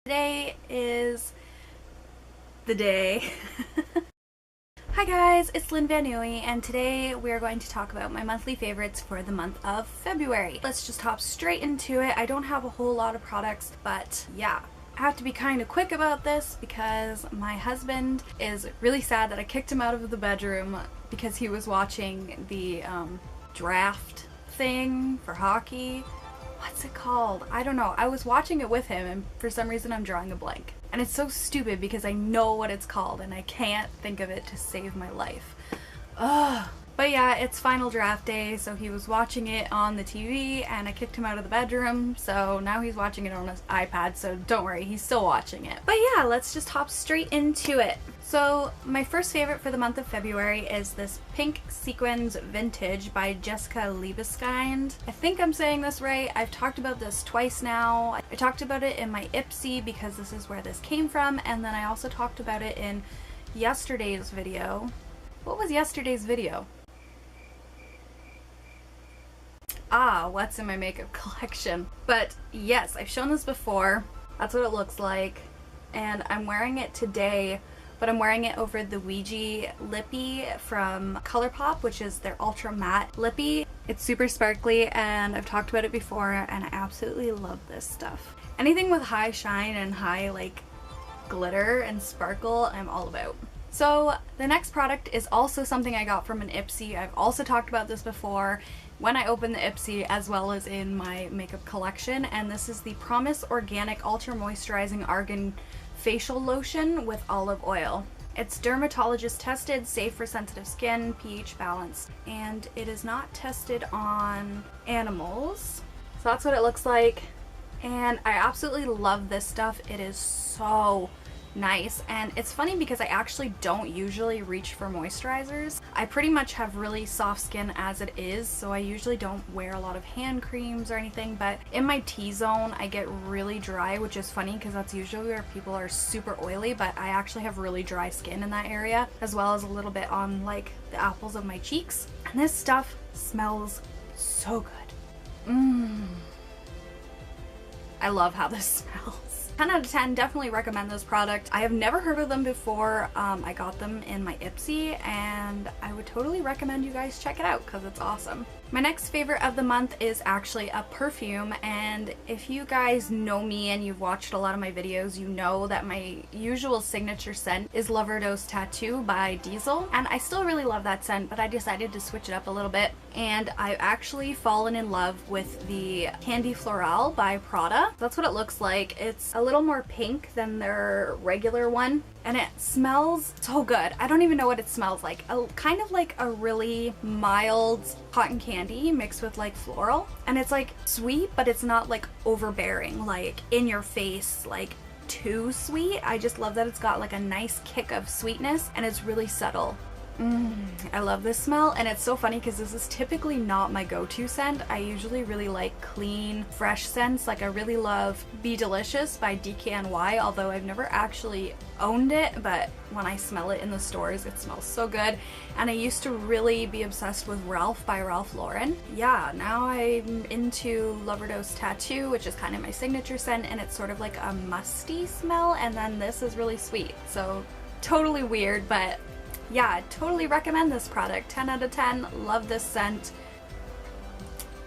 Today is the day. Hi guys, it's Lynn Van Nooy, and today we're going to talk about my monthly favorites for the month of February. Let's just hop straight into it. I don't have a whole lot of products, but yeah. I have to be kind of quick about this because my husband is really sad that I kicked him out of the bedroom because he was watching the draft thing for hockey. What's it called? I don't know. I was watching it with him and for some reason I'm drawing a blank. And it's so stupid because I know what it's called and I can't think of it to save my life. Ugh. But yeah, it's final draft day, so he was watching it on the TV and I kicked him out of the bedroom, so now he's watching it on his iPad, so don't worry, he's still watching it. But yeah, let's just hop straight into it. So my first favorite for the month of February is this Pink Sequins Vintage by Jessica Liebeskind. I think I'm saying this right. I've talked about this twice now. I talked about it in my Ipsy because this is where this came from, and then I also talked about it in yesterday's video. What was yesterday's video? What's in my makeup collection. But yes, I've shown this before. That's what it looks like. And I'm wearing it today, but I'm wearing it over the Ouija Lippy from ColourPop, which is their ultra matte lippy. It's super sparkly and I've talked about it before and I absolutely love this stuff. Anything with high shine and high like glitter and sparkle, I'm all about. So the next product is also something I got from an Ipsy. I've also talked about this before when I opened the Ipsy as well as in my makeup collection, and this is the Promise Organic Ultra Moisturizing Argan Facial Lotion with olive oil. It's dermatologist tested, safe for sensitive skin, pH balanced, and it is not tested on animals. So that's what it looks like, and I absolutely love this stuff. It is so nice, and it's funny because I actually don't usually reach for moisturizers. I pretty much have really soft skin as it is, so I usually don't wear a lot of hand creams or anything, but in my T-zone I get really dry, which is funny because that's usually where people are super oily, but I actually have really dry skin in that area, as well as a little bit on like the apples of my cheeks, and this stuff smells so good. I love how this smells. 10 out of 10, definitely recommend this product. I have never heard of them before. I got them in my Ipsy and I would totally recommend you guys check it out because it's awesome. My next favorite of the month is actually a perfume, and if you guys know me and you've watched a lot of my videos, you know that my usual signature scent is Loverdose Tattoo by Diesel, and I still really love that scent, but I decided to switch it up a little bit, and I've actually fallen in love with the Candy Floral by Prada. That's what it looks like. It's a little more pink than their regular one, and it smells so good. I don't even know what it smells like. Kind of like a really mild cotton candy mixed with like floral, and it's like sweet, but it's not like overbearing, like in your face, like too sweet. I just love that it's got like a nice kick of sweetness and it's really subtle. I love this smell, and it's so funny because this is typically not my go-to scent. I usually really like clean, fresh scents. Like I really love Be Delicious by DKNY, although I've never actually owned it, but when I smell it in the stores, it smells so good. And I used to really be obsessed with Ralph by Ralph Lauren. Yeah, now I'm into Loverdose Tattoo, which is kind of my signature scent, and it's sort of like a musty smell, and then this is really sweet. So totally weird, but yeah, I totally recommend this product. 10 out of 10, love this scent.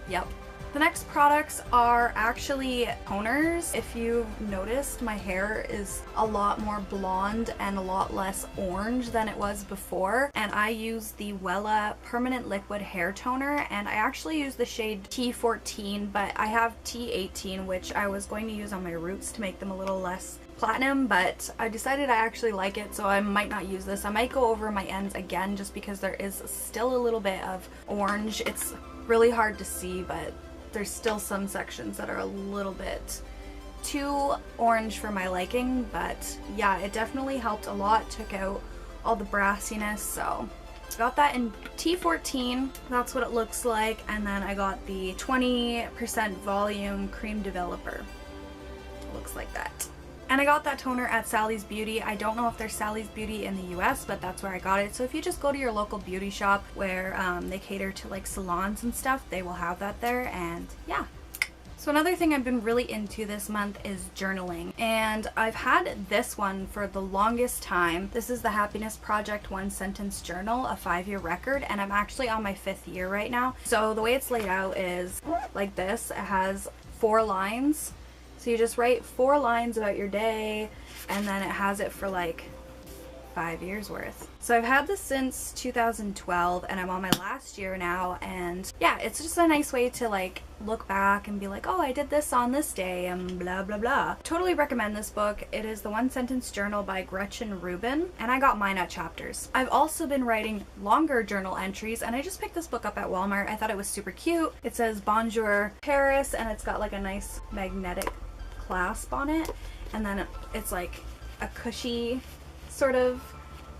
Yep. The next products are actually toners. If you've noticed, my hair is a lot more blonde and a lot less orange than it was before, and I use the Wella Permanent Liquid Hair Toner, and I actually use the shade T14, but I have T18, which I was going to use on my roots to make them a little less platinum, but I decided I actually like it, so I might not use this. I might go over my ends again just because there is still a little bit of orange. It's really hard to see, but there's still some sections that are a little bit too orange for my liking, but yeah, it definitely helped a lot, took out all the brassiness, so got that in T14. That's what it looks like, and then I got the 20% volume cream developer. It looks like that. And I got that toner at Sally's Beauty. I don't know if there's Sally's Beauty in the US, but that's where I got it. So if you just go to your local beauty shop where they cater to like salons and stuff, they will have that there, and yeah. So another thing I've been really into this month is journaling, and I've had this one for the longest time. This is the Happiness Project One Sentence Journal, a 5-year record, and I'm actually on my 5th year right now. So the way it's laid out is like this. It has 4 lines. So you just write 4 lines about your day, and then it has it for like 5 years worth. So I've had this since 2012 and I'm on my last year now, and yeah, it's just a nice way to like look back and be like, oh, I did this on this day and blah blah blah. Totally recommend this book. It is the One Sentence Journal by Gretchen Rubin, and I got mine at Chapters. I've also been writing longer journal entries, and I just picked this book up at Walmart. I thought it was super cute. It says Bonjour Paris, and it's got like a nice magnetic clasp on it, and then it's like a cushy sort of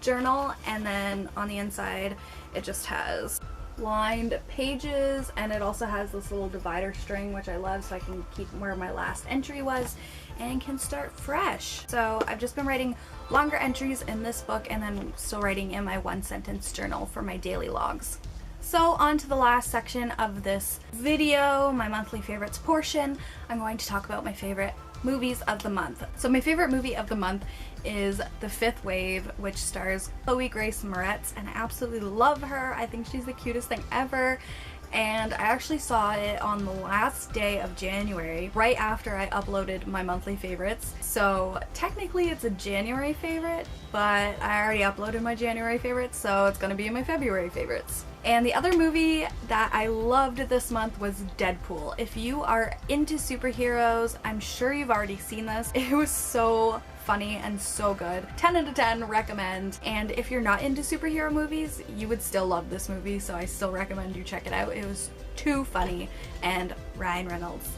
journal, and then on the inside it just has lined pages, and it also has this little divider string, which I love, so I can keep where my last entry was and can start fresh. So I've just been writing longer entries in this book and then still writing in my 1 sentence journal for my daily logs. So on to the last section of this video, my monthly favorites portion. I'm going to talk about my favorite movies of the month. So my favorite movie of the month is The Fifth Wave, which stars Chloe Grace Moretz, and I absolutely love her. I think she's the cutest thing ever. And I actually saw it on the last day of January, right after I uploaded my monthly favorites. So technically it's a January favorite, but I already uploaded my January favorites, so it's gonna be in my February favorites. And the other movie that I loved this month was Deadpool. If you are into superheroes, I'm sure you've already seen this. It was so funny and so good. 10 out of 10, recommend. And if you're not into superhero movies, you would still love this movie, so I still recommend you check it out. It was too funny, and Ryan Reynolds.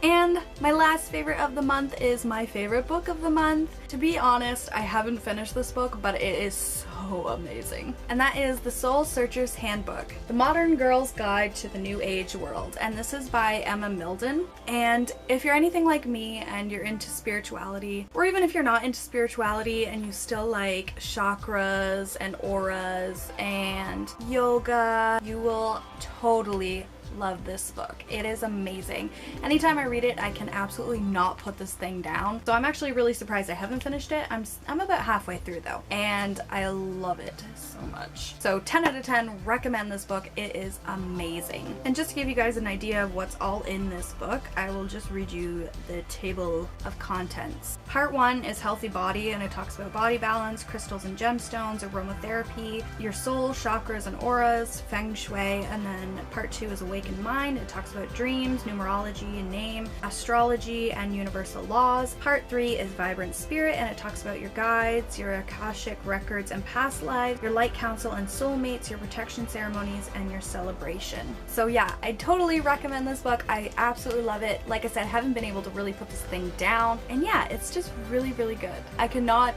And my last favorite of the month is my favorite book of the month. To be honest, I haven't finished this book, but it is so amazing. And that is The Soul Searcher's Handbook, The Modern Girl's Guide to the New Age World. And this is by Emma Milden. And if you're anything like me and you're into spirituality, or even if you're not into spirituality and you still like chakras and auras and yoga, you will totally love this book. It is amazing. Anytime I read it, I can absolutely not put this thing down. So I'm actually really surprised I haven't finished it. I'm about halfway through though, and I love it so much. So 10 out of 10, recommend this book. It is amazing. And just to give you guys an idea of what's all in this book, I will just read you the table of contents. Part 1 is Healthy Body, and it talks about body balance, crystals and gemstones, aromatherapy, your soul, chakras and auras, feng shui, and then part 2 is Awakened Mind. It talks about dreams, numerology and name, astrology, and universal laws. Part 3 is Vibrant Spirit, and it talks about your guides, your Akashic records and past lives, your light council and soulmates, your protection ceremonies, and your celebration. So yeah, I totally recommend this book. I absolutely love it. Like I said, I haven't been able to really put this thing down, and yeah, it's just really, really good. I cannot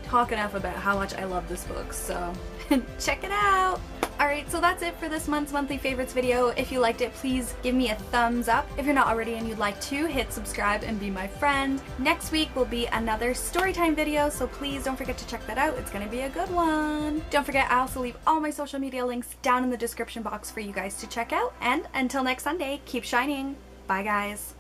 talk enough about how much I love this book, so check it out! Alright, so that's it for this month's monthly favorites video. If you liked it, please give me a thumbs up. If you're not already and you'd like to, hit subscribe and be my friend. Next week will be another storytime video, so please don't forget to check that out. It's gonna be a good one. Don't forget, I also leave all my social media links down in the description box for you guys to check out. And until next Sunday, keep shining. Bye guys.